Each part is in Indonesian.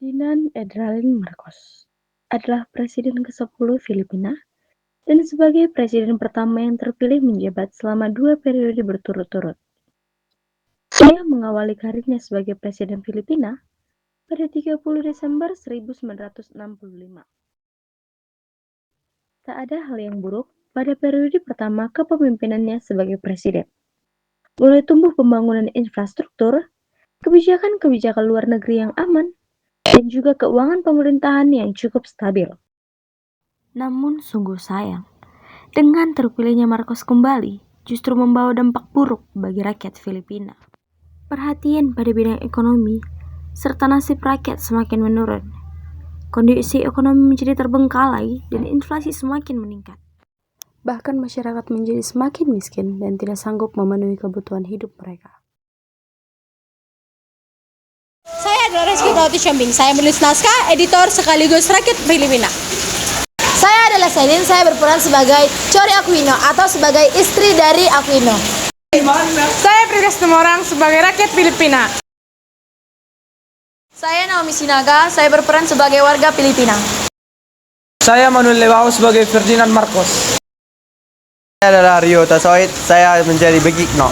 Ferdinand Edralin Marcos adalah Presiden ke-10 Filipina dan sebagai presiden pertama yang terpilih menjabat selama 2 periode berturut-turut. Dia mengawali karirnya sebagai Presiden Filipina pada 30 Desember 1965. Tak ada hal yang buruk pada periode pertama kepemimpinannya sebagai presiden. Mulai tumbuh pembangunan infrastruktur, kebijakan-kebijakan luar negeri yang aman, dan juga keuangan pemerintahan yang cukup stabil. Namun sungguh sayang, dengan terpilihnya Marcos kembali justru membawa dampak buruk bagi rakyat Filipina. Perhatian pada bidang ekonomi serta nasib rakyat semakin menurun. Kondisi ekonomi menjadi terbengkalai dan inflasi semakin meningkat. Bahkan masyarakat menjadi semakin miskin dan tidak sanggup memenuhi kebutuhan hidup mereka. Saya adalah Reski Tauti Syambing. Saya menulis naskah, editor sekaligus rakyat Filipina. Saya adalah Selin. Saya berperan sebagai Chori Aquino atau sebagai istri dari Aquino. Saya Prikas Tumorang sebagai rakyat Filipina. Saya Naomi Sinaga. Saya berperan sebagai warga Filipina. Saya Manuel Lewaho sebagai Ferdinand Marcos. Saya adalah Rio Tasoid. Saya menjadi Begikno.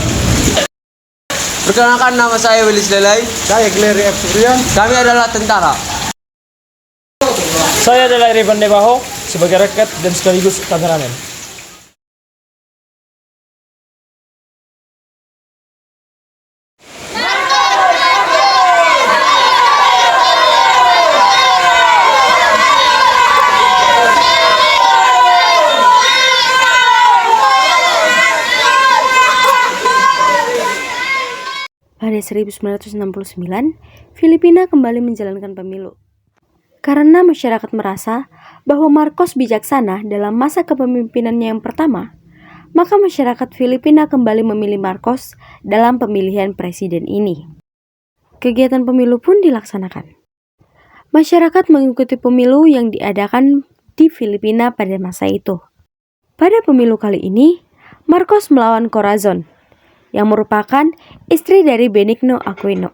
Perkenalkan, nama saya Willis Lelai. Saya Gleri F. Suryan. Kami adalah tentara. Saya adalah Revan Lewaho sebagai rakyat dan sekaligus kameramen. Pada 1969, Filipina kembali menjalankan pemilu. Karena masyarakat merasa bahwa Marcos bijaksana dalam masa kepemimpinannya yang pertama, maka masyarakat Filipina kembali memilih Marcos dalam pemilihan presiden ini. Kegiatan pemilu pun dilaksanakan. Masyarakat mengikuti pemilu yang diadakan di Filipina pada masa itu. Pada pemilu kali ini, Marcos melawan Corazon, yang merupakan istri dari Benigno Aquino.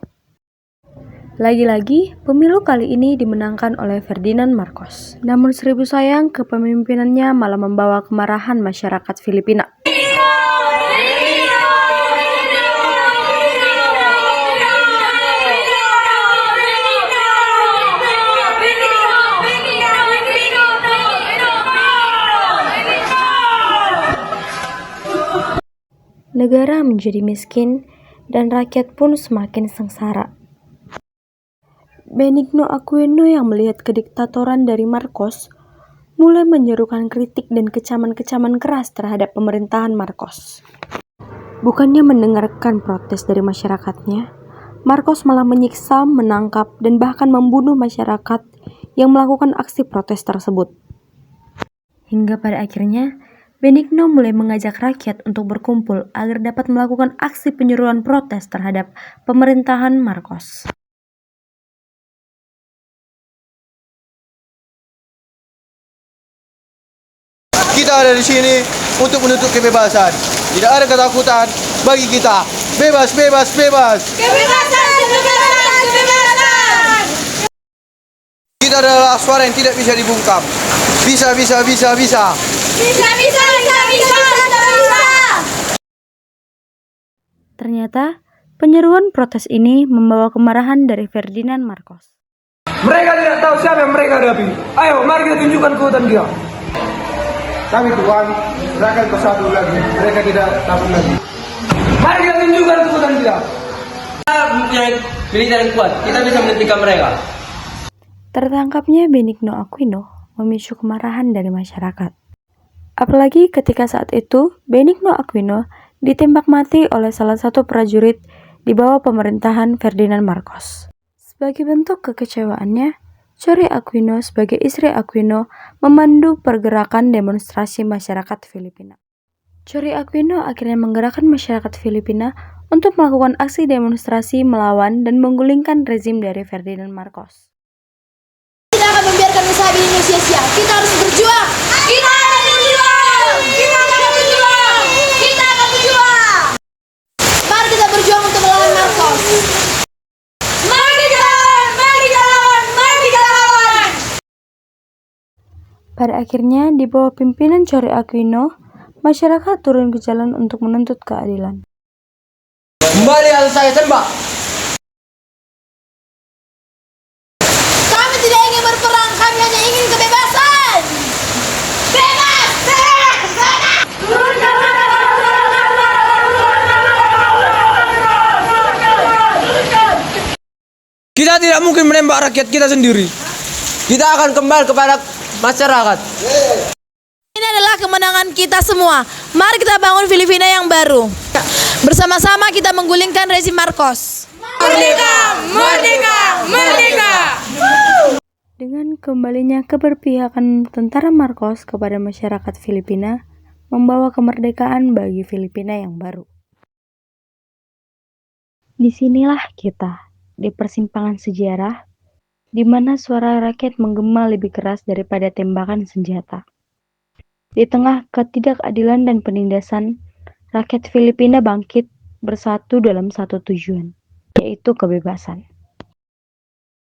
Lagi-lagi, pemilu kali ini dimenangkan oleh Ferdinand Marcos. Namun seribu sayang, kepemimpinannya malah membawa kemarahan masyarakat Filipina. Negara menjadi miskin dan rakyat pun semakin sengsara. Benigno Aquino yang melihat kediktatoran dari Marcos mulai menyerukan kritik dan kecaman-kecaman keras terhadap pemerintahan Marcos. Bukannya mendengarkan protes dari masyarakatnya, Marcos malah menyiksa, menangkap, dan bahkan membunuh masyarakat yang melakukan aksi protes tersebut. Hingga pada akhirnya, Benigno mulai mengajak rakyat untuk berkumpul agar dapat melakukan aksi penyeruan protes terhadap pemerintahan Marcos. Kita ada di sini untuk menuntut kebebasan. Tidak ada ketakutan bagi kita. Bebas, bebas, bebas. Kebebasan, kebebasan, kebebasan. Kita adalah suara yang tidak bisa dibungkam. Bisa, bisa, bisa, bisa. Bisa, bisa, bisa, bisa, bisa. Ternyata, penyeruan protes ini membawa kemarahan dari Ferdinand Marcos. Mereka tidak tahu siapa yang mereka hadapi. Ayo, mari kita tunjukkan kekuatan dia. Kami Tuhan, rakyat bersatu lagi. Mereka tidak takut lagi. Mari kita tunjukkan kekuatan dia. Kita mempunyai militer yang kuat. Kita bisa menghentikan mereka. Tertangkapnya Benigno Aquino memicu kemarahan dari masyarakat. Apalagi ketika saat itu Benigno Aquino ditembak mati oleh salah satu prajurit di bawah pemerintahan Ferdinand Marcos. Sebagai bentuk kekecewaannya, Chori Aquino sebagai istri Aquino memandu pergerakan demonstrasi masyarakat Filipina. Chori Aquino akhirnya menggerakkan masyarakat Filipina untuk melakukan aksi demonstrasi melawan dan menggulingkan rezim dari Ferdinand Marcos. Kita akan membiarkan usaha ini sia-sia. Kita harus berjuang. Kita akan berjuang. Kita akan berjuang. Kita akan berjuang. Mari kita berjuang untuk melawan Marcos. Mari kita lawan. Mari kita lawan. Mari Pada akhirnya, di bawah pimpinan Chore Aquino, masyarakat turun ke jalan untuk menuntut keadilan. Kembali harus saya tembak. Kami tidak ingin berperang, kami hanya ingin kebebasan. Bebas! Kita tidak mungkin menembak rakyat kita sendiri. Kita akan kembali kepada masyarakat. Ini adalah kemenangan kita semua. Mari kita bangun Filipina yang baru. Bersama-sama kita menggulingkan rezim Marcos. Merdeka! Merdeka! Merdeka! Dengan kembalinya keberpihakan tentara Marcos kepada masyarakat Filipina, membawa kemerdekaan bagi Filipina yang baru. Disinilah kita, di persimpangan sejarah, di mana suara rakyat menggema lebih keras daripada tembakan senjata. Di tengah ketidakadilan dan penindasan, rakyat Filipina bangkit bersatu dalam satu tujuan, yaitu kebebasan.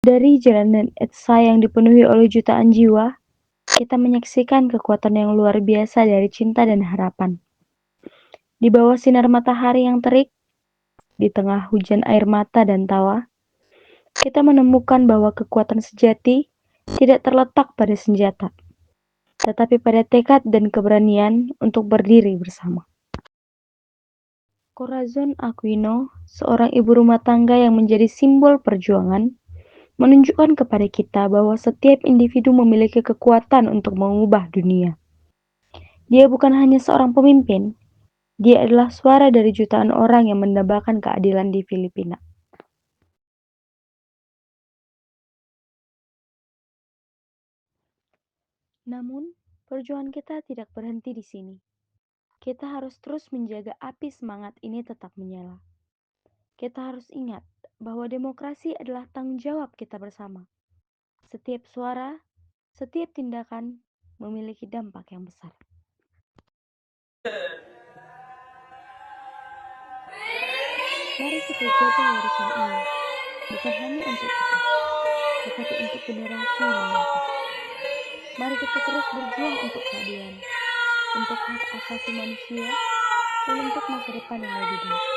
Dari jalanan Etsa yang dipenuhi oleh jutaan jiwa, kita menyaksikan kekuatan yang luar biasa dari cinta dan harapan. Di bawah sinar matahari yang terik, di tengah hujan air mata dan tawa, kita menemukan bahwa kekuatan sejati tidak terletak pada senjata, tetapi pada tekad dan keberanian untuk berdiri bersama. Corazon Aquino, seorang ibu rumah tangga yang menjadi simbol perjuangan, menunjukkan kepada kita bahwa setiap individu memiliki kekuatan untuk mengubah dunia. Dia bukan hanya seorang pemimpin, dia adalah suara dari jutaan orang yang mendambakan keadilan di Filipina. Namun, perjuangan kita tidak berhenti di sini. Kita harus terus menjaga api semangat ini tetap menyala. Kita harus ingat bahwa demokrasi adalah tanggung jawab kita bersama. Setiap suara, setiap tindakan memiliki dampak yang besar. Mari kita jaga warisan ini, bukan hanya untuk kita, tetapi untuk generasi yang mendatang. Mari kita terus berjuang untuk keadilan, untuk hak asasi manusia, dan untuk masa depan yang lebih baik.